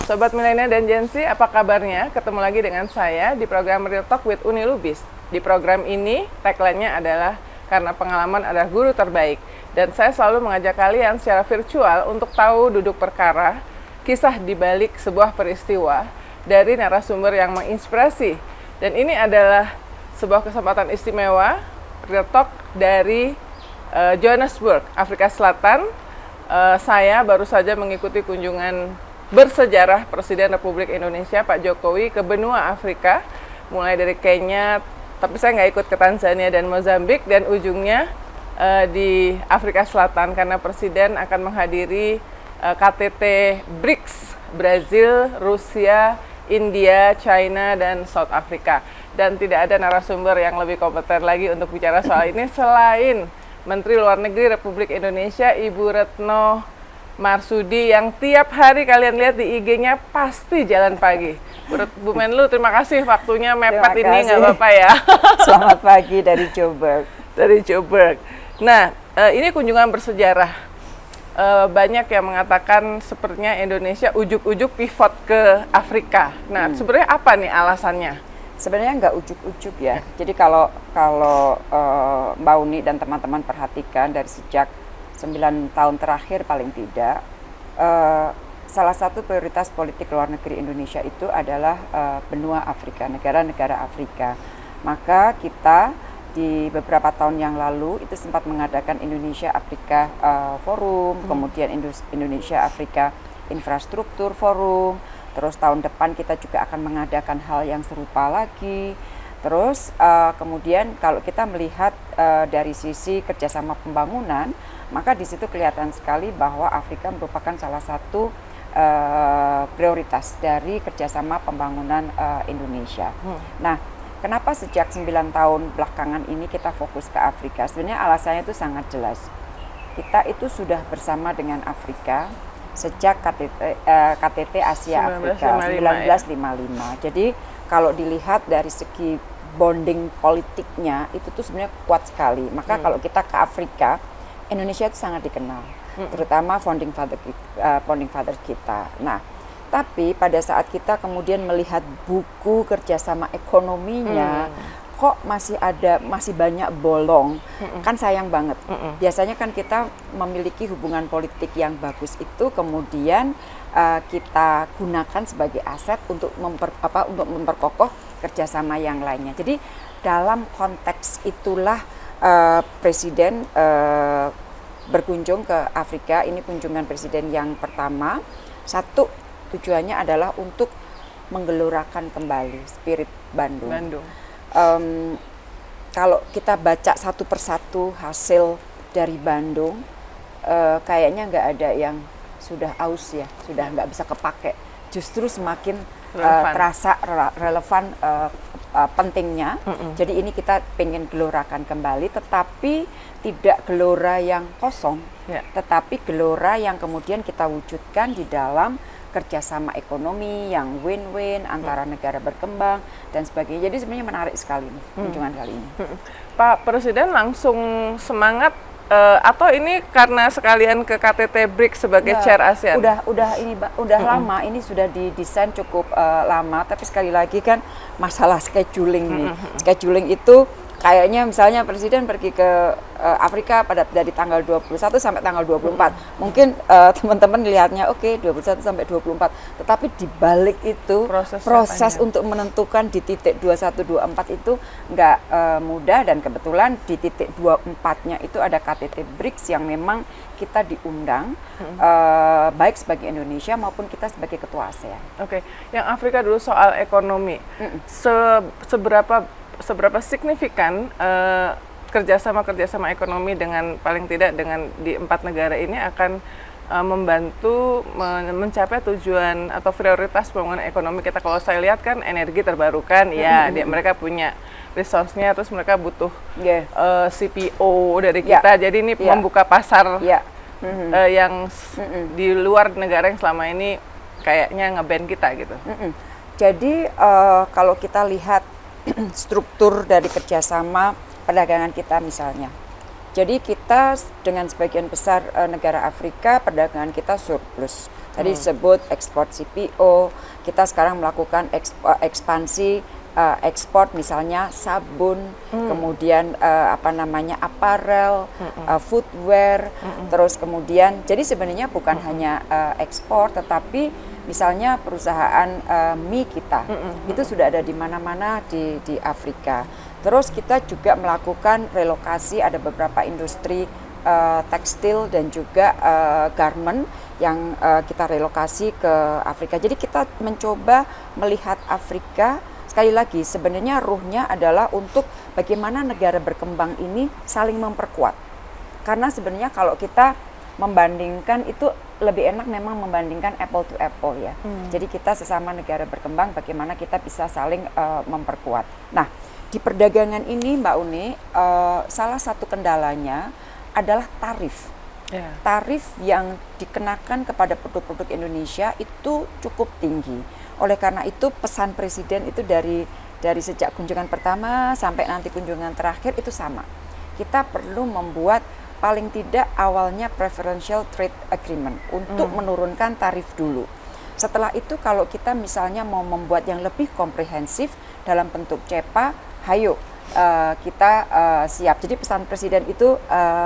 Sobat Milenial dan Gen Z, apa kabarnya? Ketemu lagi dengan saya di program Real Talk with Uni Lubis. Di program ini, tagline-nya adalah karena pengalaman adalah guru terbaik. Dan saya selalu mengajak kalian secara virtual untuk tahu duduk perkara, kisah di balik sebuah peristiwa dari narasumber yang menginspirasi. Dan ini adalah sebuah kesempatan istimewa, Real Talk dari Johannesburg, Afrika Selatan. Saya baru saja mengikuti kunjungan bersejarah Presiden Republik Indonesia Pak Jokowi ke benua Afrika, mulai dari Kenya, tapi saya nggak ikut ke Tanzania dan Mozambik, dan ujungnya di Afrika Selatan karena Presiden akan menghadiri KTT BRICS, Brazil, Rusia, India, China, dan South Africa. Dan tidak ada narasumber yang lebih kompeten lagi untuk bicara soal ini selain Menteri Luar Negeri Republik Indonesia Ibu Retno Marsudi yang tiap hari kalian lihat di IG-nya pasti jalan pagi. Bu Menlu, terima kasih waktunya mepet ini, nggak apa-apa ya. Selamat pagi dari Joburg. Dari Joburg. Nah, ini kunjungan bersejarah. Banyak yang mengatakan sepertinya Indonesia ujuk-ujuk pivot ke Afrika. Nah, sebenarnya apa nih alasannya? Sebenarnya nggak ujuk-ujuk ya. Jadi kalau Mbak Uni dan teman-teman perhatikan dari sejak 9 tahun terakhir paling tidak, salah satu prioritas politik luar negeri Indonesia itu adalah benua Afrika, negara-negara Afrika. Maka kita di beberapa tahun yang lalu itu sempat mengadakan Indonesia Afrika Forum, kemudian Indonesia Afrika Infrastruktur Forum. Terus tahun depan kita juga akan mengadakan hal yang serupa lagi. Terus kemudian kalau kita melihat dari sisi kerjasama pembangunan, maka di situ kelihatan sekali bahwa Afrika merupakan salah satu prioritas dari kerjasama pembangunan Indonesia. Nah, kenapa sejak 9 tahun belakangan ini kita fokus ke Afrika? Sebenarnya alasannya itu sangat jelas. Kita itu sudah bersama dengan Afrika sejak KTT Asia Afrika 1955. Jadi kalau dilihat dari segi bonding politiknya itu tuh sebenarnya kuat sekali. Maka kalau kita ke Afrika, Indonesia itu sangat dikenal, terutama founding father kita. Nah, tapi pada saat kita kemudian melihat buku kerjasama ekonominya, kok masih banyak bolong, kan sayang banget. Biasanya kan kita memiliki hubungan politik yang bagus itu kemudian kita gunakan sebagai aset untuk memperkokoh kerjasama yang lainnya. Jadi dalam konteks itulah Presiden berkunjung ke Afrika. Ini kunjungan Presiden yang pertama. Satu, tujuannya adalah untuk menggelorakan kembali spirit Bandung. Kalau kita baca satu persatu hasil dari Bandung, kayaknya nggak ada yang sudah aus ya, sudah nggak bisa kepake. Justru semakin terasa relevan pentingnya. Jadi ini kita pengen gelorakan kembali, tetapi tidak gelora yang kosong, tetapi gelora yang kemudian kita wujudkan di dalam kerjasama ekonomi yang win-win antara negara berkembang dan sebagainya. Jadi sebenarnya menarik sekali nih kunjungan kali ini. Pak Presiden langsung semangat atau ini karena sekalian ke KTT BRICS sebagai chair ASEAN? Udah lama, ini sudah didesain cukup lama, tapi sekali lagi kan masalah scheduling nih. Scheduling itu kayaknya misalnya Presiden pergi ke Afrika dari tanggal 21 sampai tanggal 24. Mungkin teman-teman lihatnya oke, 21 sampai 24. Tetapi di balik itu proses untuk menentukan di titik 21-24 itu nggak mudah, dan kebetulan di titik 24-nya itu ada KTT BRICS yang memang kita diundang baik sebagai Indonesia maupun kita sebagai ketua ASEAN. Oke, yang Afrika dulu soal ekonomi. Seberapa signifikan kerjasama ekonomi dengan paling tidak dengan di 4 negara ini akan membantu mencapai tujuan atau prioritas pembangunan ekonomi kita? Kalau saya lihat kan energi terbarukan, mereka punya resource-nya, terus mereka butuh CPO dari kita, jadi ini membuka pasar yang di luar negara yang selama ini kayaknya nge-ban kita gitu. Jadi kalau kita lihat struktur dari kerjasama perdagangan kita misalnya, jadi kita dengan sebagian besar negara Afrika perdagangan kita surplus. Tadi disebut ekspor CPO, kita sekarang melakukan ekspansi ekspor misalnya sabun, kemudian apparel, footwear, terus kemudian jadi sebenarnya bukan hanya ekspor, tetapi misalnya perusahaan mie kita itu sudah ada di mana-mana di Afrika. Terus kita juga melakukan relokasi, ada beberapa industri tekstil dan juga garment yang kita relokasi ke Afrika. Jadi kita mencoba melihat Afrika. Sekali lagi, sebenarnya ruhnya adalah untuk bagaimana negara berkembang ini saling memperkuat. Karena sebenarnya kalau kita membandingkan itu lebih enak memang membandingkan apple to apple ya. Jadi kita sesama negara berkembang bagaimana kita bisa saling memperkuat. Nah, di perdagangan ini Mbak Uni, salah satu kendalanya adalah tarif. Tarif yang dikenakan kepada produk-produk Indonesia itu cukup tinggi. Oleh karena itu pesan Presiden itu dari sejak kunjungan pertama sampai nanti kunjungan terakhir itu sama. Kita perlu membuat paling tidak awalnya preferential trade agreement untuk menurunkan tarif dulu. Setelah itu kalau kita misalnya mau membuat yang lebih komprehensif dalam bentuk CEPA, hayo kita siap. Jadi pesan Presiden itu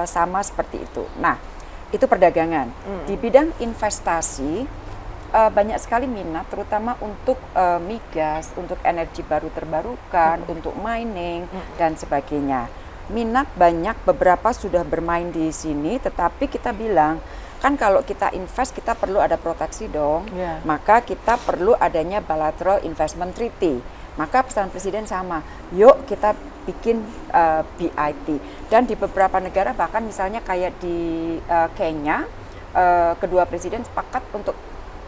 sama seperti itu. Nah, itu perdagangan. Di bidang investasi banyak sekali minat, terutama untuk migas, untuk energi baru terbarukan, untuk mining dan sebagainya. Minat banyak, beberapa sudah bermain di sini, tetapi kita bilang kan kalau kita invest kita perlu ada proteksi dong. Maka kita perlu adanya bilateral investment treaty. Maka pesan Presiden sama, yuk kita bikin BIT. Dan di beberapa negara bahkan misalnya kayak di Kenya, kedua presiden sepakat untuk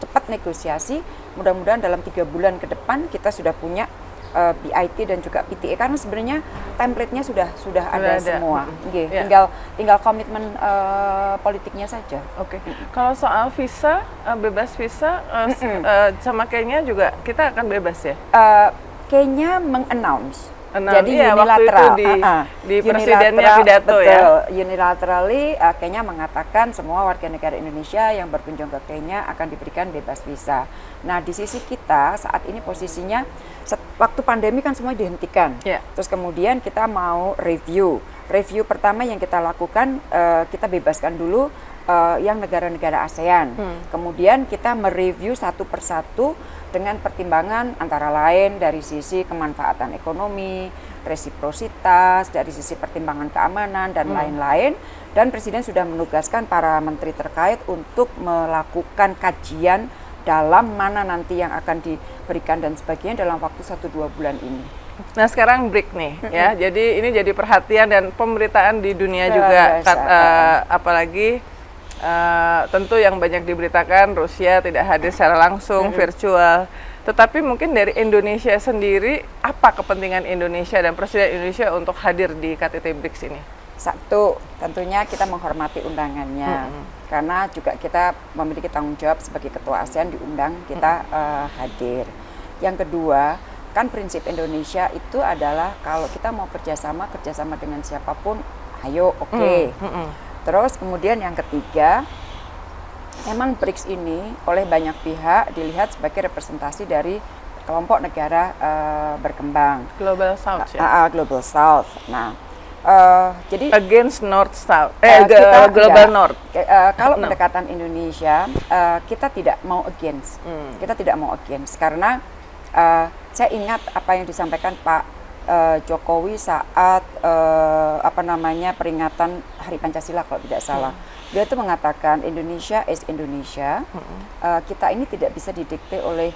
cepat negosiasi, mudah-mudahan dalam 3 bulan ke depan kita sudah punya BIT dan juga PTA, karena sebenarnya template-nya sudah ada semua. Tinggal komitmen politiknya saja. Kalau soal visa, bebas visa sama Kenya juga kita akan bebas ya? Kenya mengannounce. Jadi unilateral di presidennya pidato ya. Unilaterally Kenya mengatakan semua warga negara Indonesia yang berkunjung ke Kenya akan diberikan bebas visa. Nah, di sisi kita saat ini posisinya waktu pandemi kan semua dihentikan. Terus kemudian kita mau review. Review pertama yang kita lakukan, kita bebaskan dulu yang negara-negara ASEAN. Kemudian kita mereview satu persatu dengan pertimbangan antara lain dari sisi kemanfaatan ekonomi, resiprositas, dari sisi pertimbangan keamanan dan lain-lain. Dan Presiden sudah menugaskan para menteri terkait untuk melakukan kajian dalam mana nanti yang akan diberikan dan sebagainya dalam waktu 1-2 bulan ini. Nah, sekarang break nih ya. Jadi ini jadi perhatian dan pemberitaan di dunia juga, apalagi tentu yang banyak diberitakan Rusia tidak hadir secara langsung, virtual. Tetapi mungkin dari Indonesia sendiri, apa kepentingan Indonesia dan Presiden Indonesia untuk hadir di KTT BRICS ini? Satu, tentunya kita menghormati undangannya, karena juga kita memiliki tanggung jawab sebagai Ketua ASEAN diundang, kita hadir. Yang kedua, kan prinsip Indonesia itu adalah kalau kita mau kerjasama dengan siapapun, ayo Terus kemudian yang ketiga, memang BRICS ini oleh banyak pihak dilihat sebagai representasi dari kelompok negara berkembang. Global South ya? Global South. Nah, jadi against North South, Global North. Kalau pendekatan Indonesia, kita tidak mau against. Kita tidak mau against karena saya ingat apa yang disampaikan Pak Jokowi saat peringatan Hari Pancasila kalau tidak salah. Dia itu mengatakan Indonesia is Indonesia. Kita ini tidak bisa didikte oleh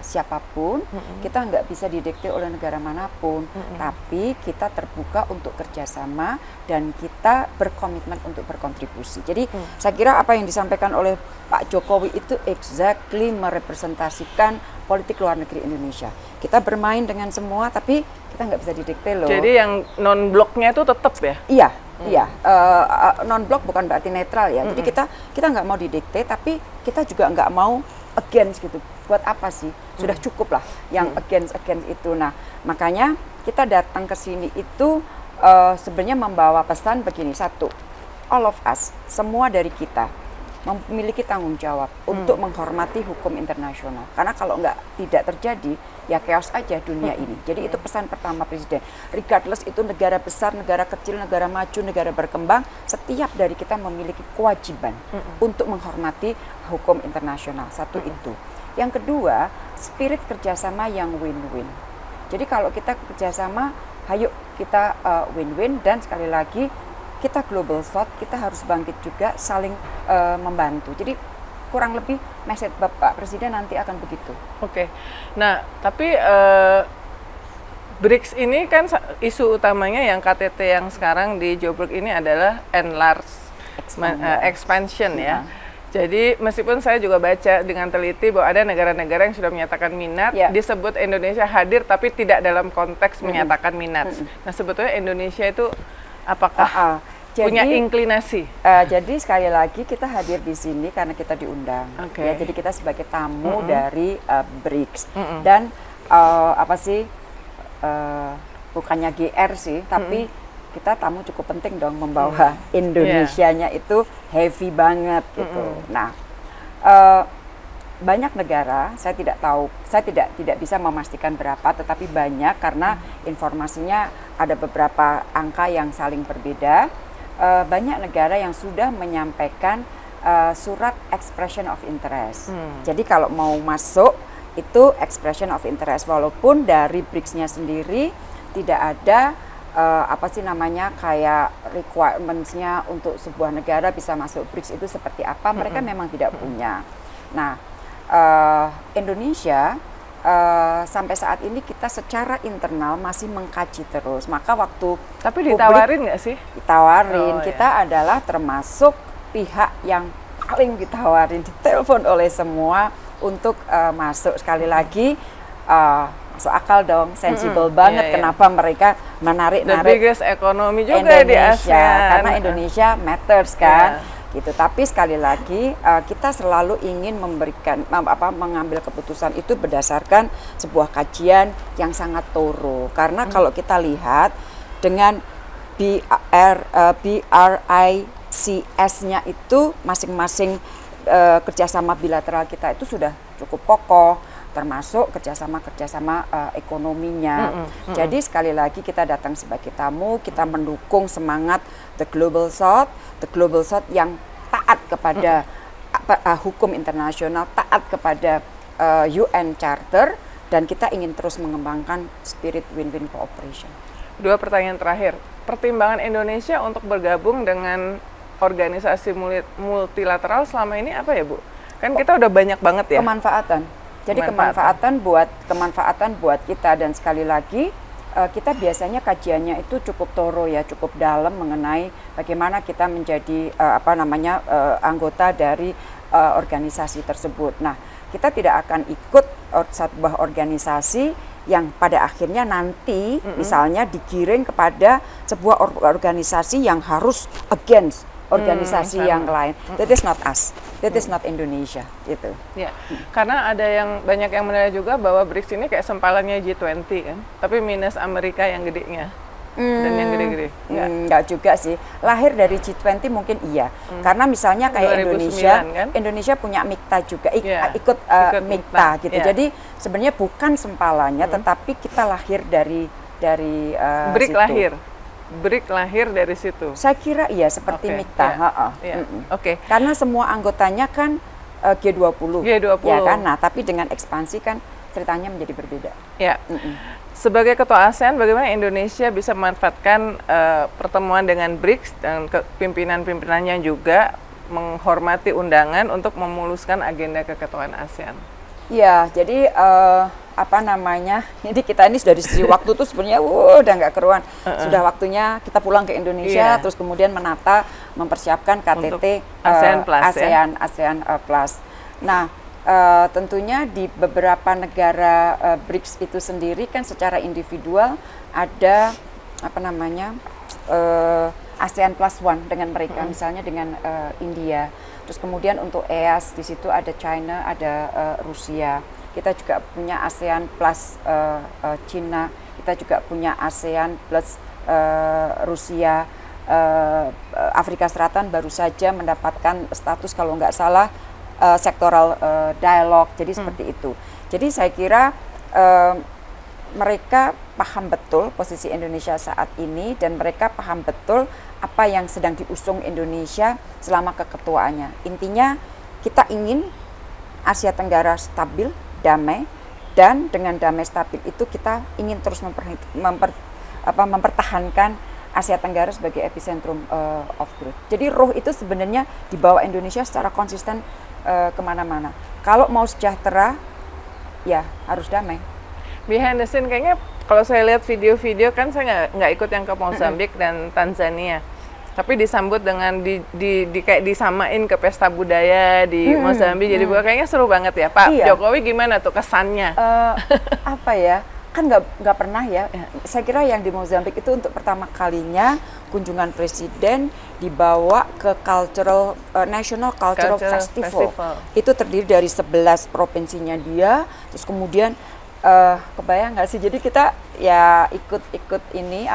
siapapun. Kita nggak bisa didikte oleh negara manapun. Tapi kita terbuka untuk kerjasama dan kita berkomitmen untuk berkontribusi. Jadi saya kira apa yang disampaikan oleh Pak Jokowi itu exactly merepresentasikan politik luar negeri Indonesia. Kita bermain dengan semua, tapi kita nggak bisa didikte loh. Jadi yang non-bloknya itu tetap ya? Iya. Non-blok bukan berarti netral ya. Jadi kita nggak mau didikte, tapi kita juga nggak mau against gitu. Buat apa sih? Sudah cukup lah yang against itu. Nah, makanya kita datang ke sini itu sebenarnya membawa pesan begini. Satu, all of us, semua dari kita memiliki tanggung jawab untuk menghormati hukum internasional. Karena kalau tidak terjadi, ya chaos aja dunia ini. Jadi itu pesan pertama Presiden. Regardless itu negara besar, negara kecil, negara maju, negara berkembang, setiap dari kita memiliki kewajiban untuk menghormati hukum internasional. Satu itu. Yang kedua, spirit kerjasama yang win-win. Jadi kalau kita kerjasama, ayo kita win-win, dan sekali lagi kita Global South, kita harus bangkit juga, saling membantu. Jadi kurang lebih message Bapak Presiden nanti akan begitu. Oke. Nah, tapi BRICS ini kan isu utamanya yang KTT yang sekarang di Joburg ini adalah enlarge expansion ya. Jadi meskipun saya juga baca dengan teliti bahwa ada negara-negara yang sudah menyatakan minat, disebut Indonesia hadir tapi tidak dalam konteks menyatakan minat. Nah, sebetulnya Indonesia itu apakah punya inklinasi? Jadi sekali lagi kita hadir di sini karena kita diundang. Ya, jadi kita sebagai tamu dari BRICS. Dan bukannya GR sih, tapi kita tamu cukup penting dong, membawa Indonesianya itu heavy banget gitu. Nah, banyak negara, saya tidak tahu, saya tidak bisa memastikan berapa, tetapi banyak karena informasinya ada beberapa angka yang saling berbeda. Banyak negara yang sudah menyampaikan surat expression of interest. Jadi kalau mau masuk itu expression of interest, walaupun dari BRICS-nya sendiri tidak ada kayak requirements-nya untuk sebuah negara bisa masuk BRICS itu seperti apa, mereka memang tidak punya. Nah, Indonesia sampai saat ini kita secara internal masih mengkaji terus. Maka waktu tapi ditawarin nggak sih? Ditawarin. Kita adalah termasuk pihak yang paling ditawarin, ditelepon oleh semua untuk masuk. Sekali lagi masuk akal dong, sensible banget kenapa mereka menarik-narik the biggest ekonomi juga di Asia karena Indonesia matters kan. Gitu. Tapi sekali lagi kita selalu ingin mengambil keputusan itu berdasarkan sebuah kajian yang sangat thorough. Karena kalau kita lihat dengan BRICS-nya itu masing-masing kerjasama bilateral kita itu sudah cukup kokoh, termasuk kerjasama ekonominya. Jadi sekali lagi kita datang sebagai tamu, kita mendukung semangat the Global South yang taat kepada hukum internasional, taat kepada UN Charter, dan kita ingin terus mengembangkan spirit win-win cooperation. Dua pertanyaan terakhir, pertimbangan Indonesia untuk bergabung dengan organisasi multilateral selama ini apa ya Bu? Kan kita udah banyak banget ya. Kemanfaatan. Jadi kemanfaatan buat kita, dan sekali lagi kita biasanya kajiannya itu cukup thorough ya, cukup dalam mengenai bagaimana kita menjadi anggota dari organisasi tersebut. Nah, kita tidak akan ikut sebuah organisasi yang pada akhirnya nanti misalnya digiring kepada sebuah organisasi yang harus against organisasi yang lain. That is not us. That is not Indonesia gitu. Ya, karena ada banyak yang menilai juga bahwa BRICS ini kayak sempalannya G20 kan, tapi minus Amerika yang gedenya dan yang gede-gede. Enggak juga sih. Lahir dari G20 mungkin iya. Karena misalnya kayak 2009, Indonesia punya MIKTA juga, ikut MIKTA gitu. Jadi sebenarnya bukan sempalannya, tetapi kita lahir dari BRIC situ. BRIC lahir dari situ. Saya kira iya, seperti MIKTA. Karena semua anggotanya kan G20. Ya kan? Nah, tapi dengan ekspansi kan ceritanya menjadi berbeda. Ya. Sebagai ketua ASEAN, bagaimana Indonesia bisa memanfaatkan pertemuan dengan BRICS dan pimpinan-pimpinannya juga menghormati undangan untuk memuluskan agenda keketuaan ASEAN? Ya, jadi jadi kita ini sudah di sisi waktu tuh sebenarnya udah nggak keruan. Sudah waktunya kita pulang ke Indonesia, terus kemudian mempersiapkan KTT ASEAN Plus. Nah, tentunya di beberapa negara BRICS itu sendiri kan secara individual ada ASEAN Plus One dengan mereka, misalnya dengan India. Terus kemudian untuk EAS di situ ada China, ada Rusia. Kita juga punya ASEAN Plus Cina. Kita juga punya ASEAN Plus Rusia, Afrika Selatan baru saja mendapatkan status kalau nggak salah sektoral dialog, jadi seperti itu. Jadi saya kira mereka paham betul posisi Indonesia saat ini dan mereka paham betul apa yang sedang diusung Indonesia selama keketuaannya. Intinya kita ingin Asia Tenggara stabil, damai, dan dengan damai stabil itu kita ingin terus mempertahankan Asia Tenggara sebagai epicentrum of growth. Jadi roh itu sebenarnya dibawa Indonesia secara konsisten kemana-mana. Kalau mau sejahtera, ya harus damai. Behind the scene kayaknya kalau saya lihat video-video kan saya nggak ikut yang ke Mozambik dan Tanzania, tapi disambut dengan kayak disamain ke pesta budaya di Mozambik. Jadi kayaknya seru banget ya Pak. Iya. Jokowi gimana tuh kesannya? Apa ya, kan nggak pernah ya. Saya kira yang di Mozambik itu untuk pertama kalinya kunjungan presiden dibawa ke National Cultural Festival. Itu terdiri dari 11 provinsinya dia, terus kemudian kebayang nggak sih? Jadi kita ya ikut ini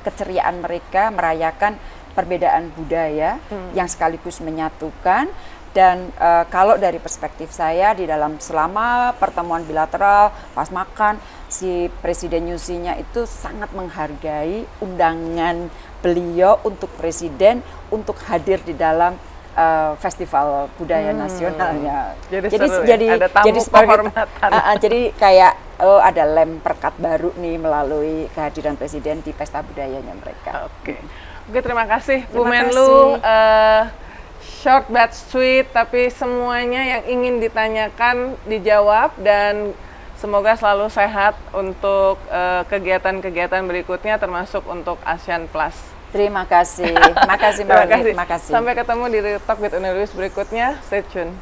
keceriaan mereka merayakan perbedaan budaya yang sekaligus menyatukan. Dan kalau dari perspektif saya di dalam selama pertemuan bilateral pas makan, si Presiden Nyusinya itu sangat menghargai undangan beliau untuk presiden untuk hadir di dalam festival budaya nasionalnya. Jadi ada tamu kehormatan. Jadi kayak ada lem perekat baru nih melalui kehadiran presiden di pesta budayanya mereka. Oke, terima kasih Bu Menlu. Short but sweet, tapi semuanya yang ingin ditanyakan dijawab dan semoga selalu sehat untuk kegiatan-kegiatan berikutnya termasuk untuk ASEAN Plus. Terima kasih. Makasih Mbak Uni. Terima kasih. Sampai ketemu di Real Talk with Uni Lubis berikutnya. Stay tune.